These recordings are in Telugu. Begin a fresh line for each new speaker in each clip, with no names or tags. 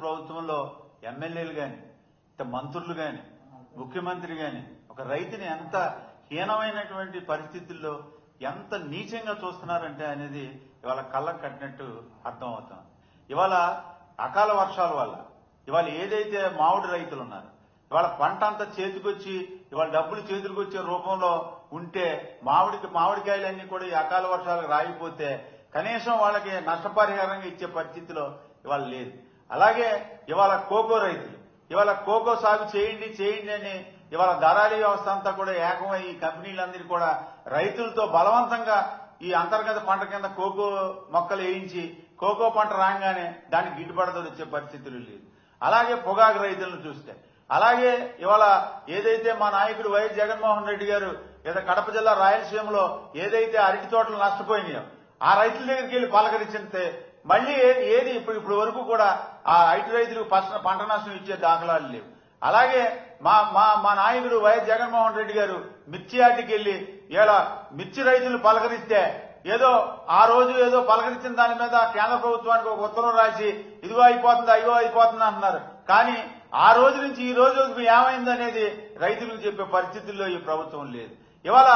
ప్రభుత్వంలో ఎమ్మెల్యేలు గాని మంత్రులు గాని ముఖ్యమంత్రి గాని ఒక రైతుని ఎంత హీనమైనటువంటి పరిస్థితుల్లో ఎంత నీచంగా చూస్తున్నారంటే అనేది ఇవాళ కళ్ళకు కట్టినట్టు అర్థం అవుతుంది. ఇవాళ అకాల వర్షాల వల్ల ఇవాళ ఏదైతే మామిడి రైతులు ఉన్నారు ఇవాళ పంట అంతా చేతికొచ్చి ఇవాళ డబ్బులు చేతులకు వచ్చే రూపంలో ఉంటే మామిడికాయలన్నీ కూడా ఈ అకాల వర్షాలకు రాయిపోతే కనీసం వాళ్ళకి నష్టపరిహారంగా ఇచ్చే పరిస్థితిలో ఇవాళ లేదు. అలాగే ఇవాళ కోకో రైతులు ఇవాళ కోకో సాగు చేయండి అని ఇవాళ దళారీ వ్యవస్థ అంతా కూడా ఏకమై ఈ కంపెనీలందరూ కూడా రైతులతో బలవంతంగా ఈ అంతర్గత పంట కింద కోకో మొక్కలు వేయించి కోకో పంట రాగానే దానికి గిట్టుబాటు వచ్చే పరిస్థితులు లేదు. అలాగే పొగాకు రైతులను చూస్తే అలాగే ఇవాళ ఏదైతే మా నాయకుడు వైఎస్ జగన్మోహన్ రెడ్డి గారు ఏదో కడప జిల్లా రాయలసీమలో ఏదైతే అరటి తోటలు నష్టపోయినాయో ఆ రైతుల దగ్గరికి వెళ్లి పలకరించితే మళ్లీ ఏది ఇప్పుడు వరకు కూడా ఆ ఐటీ రైతులకు పంట నష్టం ఇచ్చే దాఖలాలు లేవు. అలాగే మా నాయకుడు వైఎస్ జగన్మోహన్ రెడ్డి గారు మిర్చి యార్డుకి వెళ్లి ఇలా మిర్చి రైతులు పలకరిస్తే ఏదో ఆ రోజు ఏదో పలకరించిన దాని మీద కేంద్ర ప్రభుత్వానికి ఒక ఉత్తరం రాసి ఇదిగో అయిపోతుంది అయ్యో అయిపోతుంది అంటున్నారు. కానీ ఆ రోజు నుంచి ఈ రోజు ఏమైందనేది రైతులకు చెప్పే పరిస్థితుల్లో ఈ ప్రభుత్వం లేదు. ఇవాళ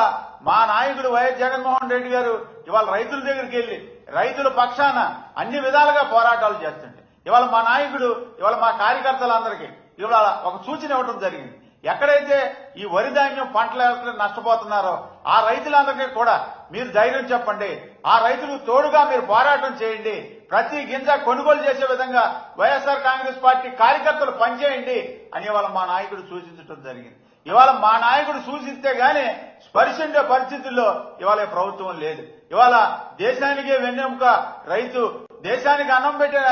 మా నాయకుడు వైఎస్ జగన్మోహన్ రెడ్డి గారు ఇవాళ రైతుల దగ్గరికి వెళ్లి రైతుల పక్షాన అన్ని విధాలుగా పోరాటాలు చేస్తుంటే ఇవాళ మా నాయకుడు ఇవాళ మా కార్యకర్తలందరికీ ఇవాళ ఒక సూచన ఇవ్వడం జరిగింది. ఎక్కడైతే ఈ వరి ధాన్యం పంటలు నష్టపోతున్నారో ఆ రైతులందరికీ కూడా మీరు ధైర్యం చెప్పండి, ఆ రైతులకు తోడుగా మీరు పోరాటం చేయండి, ప్రతి గింజ కొనుగోలు చేసే విధంగా వైఎస్ఆర్ కాంగ్రెస్ పార్టీ కార్యకర్తలు పనిచేయండి అని ఇవాళ మా నాయకుడు సూచించడం జరిగింది. ఇవాళ మా నాయకుడు సూచిస్తే గానీ స్పర్శించే పరిస్థితుల్లో ఇవాళ ప్రభుత్వం లేదు. ఇవాళ దేశానికే వెన్నెముక రైతు, దేశానికి అన్నం పెట్టిన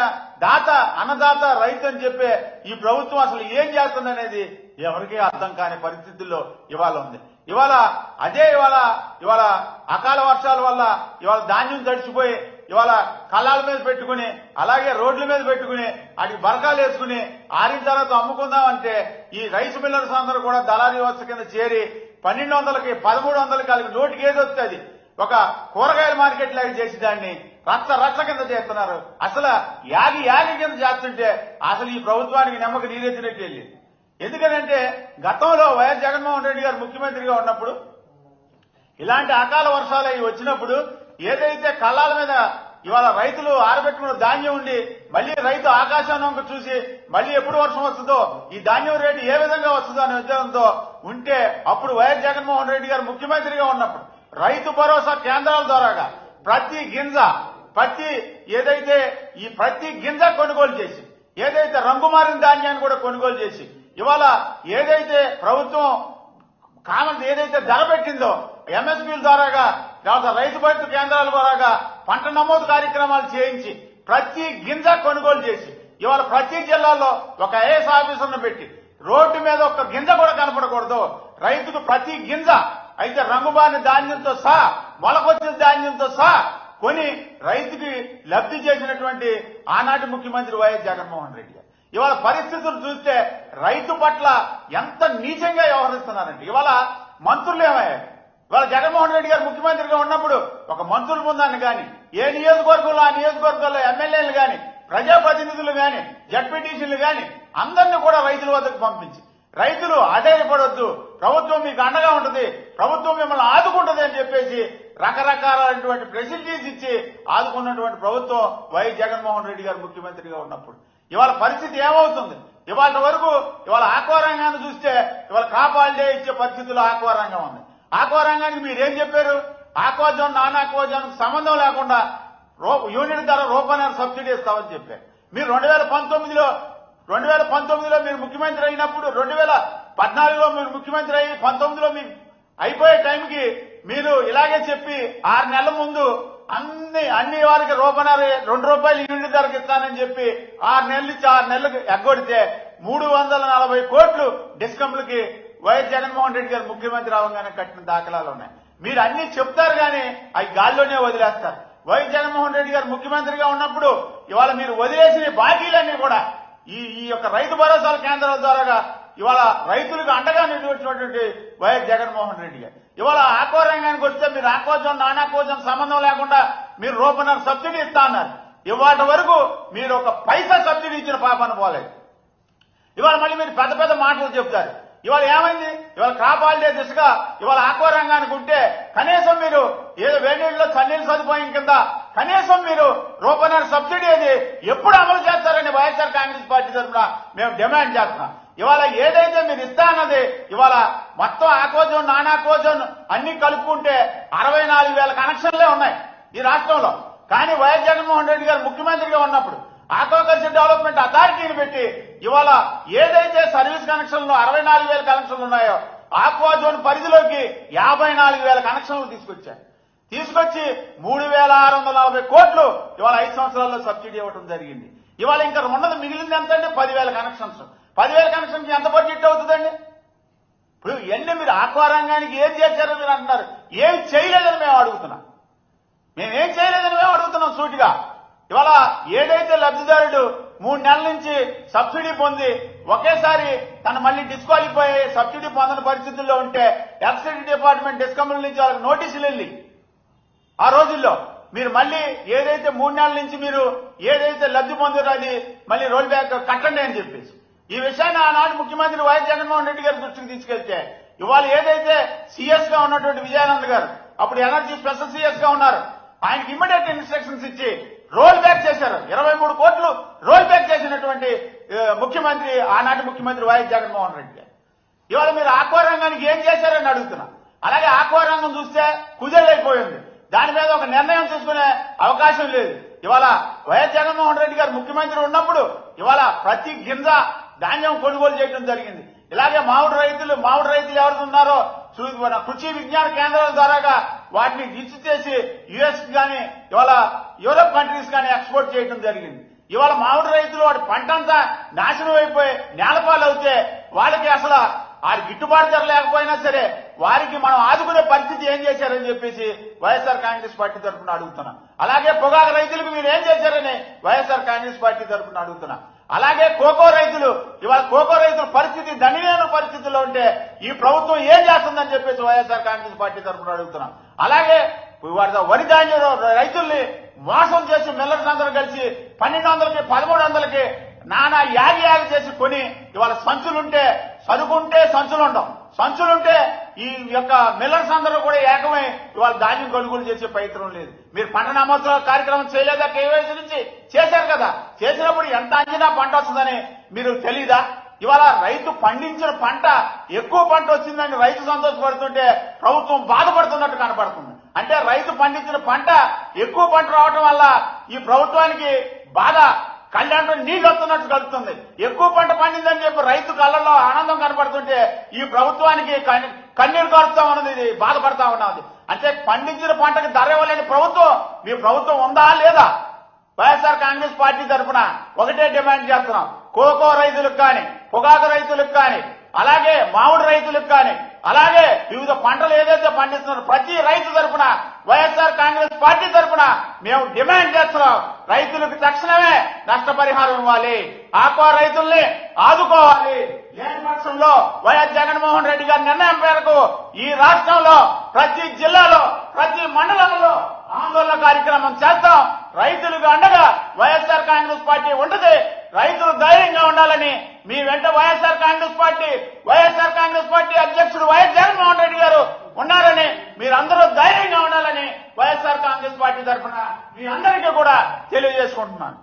అన్నదాత రైతు అని చెప్పే ఈ ప్రభుత్వం అసలు ఏం చేస్తుందనేది ఎవరికీ అర్థం కాని పరిస్థితుల్లో ఇవాళ ఉంది. ఇవాళ అకాల వర్షాల వల్ల ఇవాళ ధాన్యం తడిచిపోయి ఇవాళ కళ్ళాల మీద పెట్టుకుని అలాగే రోడ్ల మీద పెట్టుకుని అడిగి బరకాలు వేసుకుని ఆరిన తర్వాత అమ్ముకుందామంటే ఈ రైస్ మిల్లర్స్ అందరూ కూడా దళారీ వ్యవస్థ కింద చేరి 1200కి 1300కి కలిపి నోటికి ఏది వస్తుంది ఒక కూరగాయల మార్కెట్ లాగా చేసి దాన్ని రచ్చ కింద చేస్తున్నారు. అసలు యాగి కింద చేస్తుంటే అసలు ఈ ప్రభుత్వానికి నమ్మకం నీరెత్తినట్టు వెళ్ళింది. ఎందుకంటే గతంలో వైఎస్ జగన్మోహన్ రెడ్డి గారు ముఖ్యమంత్రిగా ఉన్నప్పుడు ఇలాంటి అకాల వర్షాలు అవి వచ్చినప్పుడు ఏదైతే కళ్ళాల మీద ఇవాళ రైతులు ఆరబెట్టుకున్న ధాన్యం ఉండి మళ్లీ రైతు ఆకాశాన్ని చూసి మళ్లీ ఎప్పుడు వర్షం వస్తుందో ఈ ధాన్యం రేటు ఏ విధంగా వస్తుందో అనే ఉద్దేశంతో ఉంటే అప్పుడు వైఎస్ జగన్మోహన్ రెడ్డి గారు ముఖ్యమంత్రిగా ఉన్నప్పుడు రైతు భరోసా కేంద్రాల ద్వారాగా ప్రతి గింజ కొనుగోలు చేసి ఏదైతే రంగుమారిన ధాన్యాన్ని కూడా కొనుగోలు చేసి ఇవాళ ఏదైతే ప్రభుత్వం ఏదైతే ధర పెట్టిందో ఎంఎస్పీల ద్వారాగా లేదా రైతు బంధు కేంద్రాల ద్వారాగా పంట నమోదు కార్యక్రమాలు చేయించి ప్రతి గింజ కొనుగోలు చేసి ఇవాళ ప్రతి జిల్లాలో ఒక ఐఏఎస్ ఆఫీసర్ను పెట్టి రోడ్డు మీద ఒక్క గింజ కూడా కనపడకూడదు, రైతుకు ప్రతి గింజ అయితే రంగుబారిన ధాన్యంతో సహా మొలకొచ్చిన ధాన్యంతో సహా కొని రైతుకి లబ్ధి చేసినటువంటి ఆనాటి ముఖ్యమంత్రి వైఎస్ జగన్మోహన్ రెడ్డి గారు ఇవాళ పరిస్థితులు చూస్తే రైతు పట్ల ఎంత నీచంగా వ్యవహరిస్తున్నారంటే ఇవాళ మంత్రులు ఏమయ్యారు. ఇవాళ జగన్మోహన్ రెడ్డి గారు ముఖ్యమంత్రిగా ఉన్నప్పుడు ఒక మంత్రుల బృందాన్ని కానీ ఏ నియోజకవర్గంలో ఆ నియోజకవర్గంలో ఎమ్మెల్యేలు కానీ ప్రజాప్రతినిధులు కానీ జడ్పీటీసీలు కానీ అందరినీ కూడా రైతుల వద్దకు పంపించి రైతులు ఆధారపడొద్దు, ప్రభుత్వం మీకు అండగా ఉంటుంది, ప్రభుత్వం మిమ్మల్ని ఆదుకుంటుంది అని చెప్పేసి రకరకాలైనటువంటి ఫెసిలిటీస్ ఇచ్చి ఆదుకున్నటువంటి ప్రభుత్వం వైఎస్ జగన్మోహన్ రెడ్డి గారు ముఖ్యమంత్రిగా ఉన్నప్పుడు ఇవాళ పరిస్థితి ఏమవుతుంది? ఇవాళ వరకు ఇవాళ ఆక్వా రంగాన్ని చూస్తే ఇవాళ కాపాడే ఇచ్చే పరిస్థితుల్లో ఆక్వా రంగం ఉంది. ఆక్వా రంగానికి మీరేం చెప్పారు? Aqua zone non aqua zone సంబంధం లేకుండా యూనిట్ ధర రూపాయల సబ్సిడీ ఇస్తామని చెప్పారు. మీరు 2019లో మీరు ముఖ్యమంత్రి అయినప్పుడు 2014లో మీరు ముఖ్యమంత్రి అయ్యి 19లో మీరు అయిపోయే టైంకి మీరు ఇలాగే చెప్పి 6 నెలల ముందు అన్ని వారికి రూపాయలు 2 రూపాయలు యూనిట్ ధరకు ఇస్తానని చెప్పి 6 నెలల నుంచి 6 నెలలకు ఎగ్గొడితే 340 కోట్లు డిస్కంలకి వైఎస్ జగన్మోహన్ రెడ్డి గారు ముఖ్యమంత్రి అవగానే కట్టిన దాఖలాలు ఉన్నాయి. మీరు అన్ని చెప్తారు కానీ అవి గాల్లోనే వదిలేస్తారు. వైఎస్ జగన్మోహన్ రెడ్డి గారు ముఖ్యమంత్రిగా ఉన్నప్పుడు ఇవాళ మీరు వదిలేసిన బాకీలన్నీ కూడా ఈ యొక్క రైతు భరోసాల కేంద్రాల ద్వారాగా ఇవాళ రైతులకు అండగా నిలిచినటువంటి వైఎస్ జగన్మోహన్ రెడ్డి గారు ఇవాళ ఆక్వా రంగానికి వస్తే మీరు aqua zone non aqua zone సంబంధం లేకుండా మీరు రూపాయల సబ్సిడీ ఇస్తా అన్నారు. ఇవాటి వరకు మీరు ఒక పైసా సబ్సిడీ ఇచ్చిన పాపాన పోలేదు. ఇవాళ మళ్ళీ మీరు పెద్ద పెద్ద మాటలు చెప్తారు. ఇవాళ ఏమైంది? ఇవాళ క్రాప్ హాలిడే దిశగా ఇవాళ ఆక్వా రంగానికి ఉంటే కనీసం మీరు ఏదో వేడినీళ్ళలో చన్నీళ్ళు సదుపాయం కింద కనీసం మీరు రూపాయల సబ్సిడీ అది ఎప్పుడు అమలు చేస్తారని వైఎస్ఆర్ కాంగ్రెస్ పార్టీ తరఫున మేము డిమాండ్ చేస్తున్నాం. ఇవాళ ఏదైతే మీరు ఇస్తా అన్నది ఇవాళ మొత్తం ఆక్వాజోన్ నాన్ ఆక్వాజోన్ అన్ని కలుపుకుంటే 64,000 కనెక్షన్లే ఉన్నాయి ఈ రాష్ట్రంలో. కానీ వైఎస్ జగన్మోహన్ రెడ్డి గారు ముఖ్యమంత్రిగా ఉన్నప్పుడు ఆక్వాకల్చర్ డెవలప్మెంట్ అథారిటీని పెట్టి ఇవాళ ఏదైతే సర్వీస్ కనెక్షన్లు 64,000 కనెక్షన్లు ఉన్నాయో ఆక్వాజోన్ పరిధిలోకి 54,000 కనెక్షన్లు తీసుకొచ్చి 3,640 కోట్లు ఇవాళ 5 సంవత్సరాల్లో సబ్సిడీ ఇవ్వడం జరిగింది. ఇవాళ ఇంకా ఉన్నది మిగిలింది ఎంత అంటే 10,000 కనెక్షన్స్. 10,000 కనెక్షన్కి ఎంత బడ్జెట్ అవుతుందండి? ఇప్పుడు ఇవన్నీ మీరు ఆక్వా రంగానికి ఏం చేశారో మీరు అంటున్నారు. ఏం చేయలేదని మేము అడుగుతున్నాం. మేమేం చేయలేదని మేము అడుగుతున్నాం సూటిగా. ఇవాళ ఏదైతే లబ్ధిదారుడు 3 నెలల నుంచి సబ్సిడీ పొంది ఒకేసారి తను మళ్ళీ డిస్క్వాలిఫై అయ్యి సబ్సిడీ పొందని పరిస్థితుల్లో ఉంటే ఎలక్ట్రిసిటీ డిపార్ట్మెంట్ డిస్కమ్ల నుంచి వాళ్ళకి నోటీసులు వెళ్ళి ఆ రోజుల్లో మీరు మళ్ళీ ఏదైతే 3 నెలల నుంచి మీరు ఏదైతే లబ్ధి పొందారో అది మళ్ళీ రోల్ బ్యాక్ కట్టండి అని చెప్పేసి ఈ విషయాన్ని ఆనాడు ముఖ్యమంత్రి వైఎస్ జగన్మోహన్ రెడ్డి గారి దృష్టికి తీసుకెళ్తే ఇవాళ ఏదైతే సీఎస్ గా ఉన్నటువంటి విజయానంద్ గారు అప్పుడు ఎనర్జీ స్పెషల్ సీఎస్ గా ఉన్నారు, ఆయనకి ఇమ్మీడియట్ ఇన్స్ట్రక్షన్స్ ఇచ్చి రోల్ బ్యాక్ చేశారు. 23 కోట్లు రోల్ బ్యాక్ చేసినటువంటి ముఖ్యమంత్రి ఆనాటి ముఖ్యమంత్రి వైఎస్ జగన్మోహన్ రెడ్డి గారు. ఇవాళ మీరు ఆక్వా రంగానికి ఏం చేశారని అడుగుతున్నా. అలాగే ఆక్వా రంగం చూస్తే కుదేలైపోయింది. దాని మీద ఒక నిర్ణయం తీసుకునే అవకాశం లేదు. ఇవాళ వైఎస్ జగన్మోహన్ రెడ్డి గారు ముఖ్యమంత్రి ఉన్నప్పుడు ఇవాళ ప్రతి గింజ ధాన్యం కొనుగోలు చేయడం జరిగింది. ఇలాగే మామిడి రైతులు ఎవరు ఉన్నారో కృషి విజ్ఞాన కేంద్రాల ద్వారాగా వాటిని రిజిస్టర్ చేసి యుఎస్ గాని ఇవాళ యూరోప్ కంట్రీస్ గాని ఎక్స్పోర్ట్ చేయడం జరిగింది. ఇవాళ మామిడి రైతులు వాడి పంట అంతా నాశనం అయిపోయి నేలపాలు అవుతే వాళ్ళకి అసలు వారికి గిట్టుబాటు ధర లేకపోయినా సరే వారికి మనం ఆదుకునే పరిస్థితి ఏం చేశారని చెప్పేసి వైఎస్ఆర్ కాంగ్రెస్ పార్టీ తరఫున అడుగుతున్నాం. అలాగే పొగాకు రైతులకు మీరు ఏం చేశారని వైఎస్ఆర్ కాంగ్రెస్ పార్టీ తరఫున అడుగుతున్నాం. అలాగే కోకో రైతులు ఇవాళ కోకో రైతుల పరిస్థితి దణనీయమైన పరిస్థితుల్లో ఉంటే ఈ ప్రభుత్వం ఏం చేస్తుందని చెప్పేసి వైఎస్ఆర్ కాంగ్రెస్ పార్టీ తరఫున అడుగుతున్నాం. అలాగే వరి ధాన్యం రైతుల్ని మోసం చేసి మిల్లర్స్ అందరూ కలిసి 1,200కి 1,300కి నానా యాగి చేసి కొని ఇవాళ సంచులుంటే సరుకుంటే సంచులుంటే ఈ యొక్క మిల్లర్స్ అందరూ కూడా ఏకమై ఇవాళ ధాన్యం కొనుగోలు చేసే ప్రయత్నం లేదు. మీరు పంట నమోదు కార్యక్రమం చేయలేదా? కేవైసీ నుంచి చేశారు కదా. చేసినప్పుడు ఎంత అంచనా పంట వస్తుందని మీరు తెలీదా? ఇవాళ రైతు పండించిన పంట ఎక్కువ పంట వచ్చిందని రైతు సంతోషపడుతుంటే ప్రభుత్వం బాధపడుతున్నట్టు కనపడుతుంది. అంటే రైతు పండించిన పంట ఎక్కువ పంట రావడం వల్ల ఈ ప్రభుత్వానికి బాధ కళ్ళంటూ నీళ్లు వస్తున్నట్టు కలుగుతుంది. ఎక్కువ పంట పండిందని చెప్పి రైతు కళ్ళల్లో ఆనందం కనపడుతుంటే ఈ ప్రభుత్వానికి కన్నీరు కారుతా ఉన్నది, బాధపడతా ఉన్నది. అంటే పండించిన పంటకి ధర ఇవ్వలేని ప్రభుత్వం మీ ప్రభుత్వం ఉందా లేదా? వైఎస్ఆర్ కాంగ్రెస్ పార్టీ తరఫున ఒకటే డిమాండ్ చేస్తున్నాం. కోకో రైతులకు కానీ పొగాకు రైతులకు కానీ అలాగే మామిడి రైతులకు కానీ అలాగే వివిధ పంటలు ఏదైతే పండిస్తున్నారో ప్రతి రైతు తరఫున వైఎస్ఆర్ కాంగ్రెస్ పార్టీ తరఫున మేము డిమాండ్ చేస్తున్నాం. రైతులకు తక్షణమే నష్టపరిహారం ఇవ్వాలి, ఆక్వా రైతుల్ని ఆదుకోవాలి. లేని పక్షంలో వైఎస్ జగన్మోహన్ రెడ్డి గారి నిర్ణయం మేరకు ఈ రాష్ట్రంలో ప్రతి జిల్లాలో ప్రతి మండలంలో ఆందోళన కార్యక్రమం చేస్తాం. రైతులకు అండగా వైఎస్ఆర్ కాంగ్రెస్ పార్టీ ఉంటుంది. రైతులు ధైర్యంగా ఉండాలని మీ వెంట వైఎస్ఆర్ కాంగ్రెస్ పార్టీ అధ్యక్షుడు వైఎస్ జగన్మోహన్ రెడ్డి గారు ఉన్నారని మీరందరూ ధైర్యంగా ఉండాలని వైఎస్ఆర్ కాంగ్రెస్ పార్టీ తరఫున మీ అందరికీ కూడా తెలియజేసుకుంటున్నాను.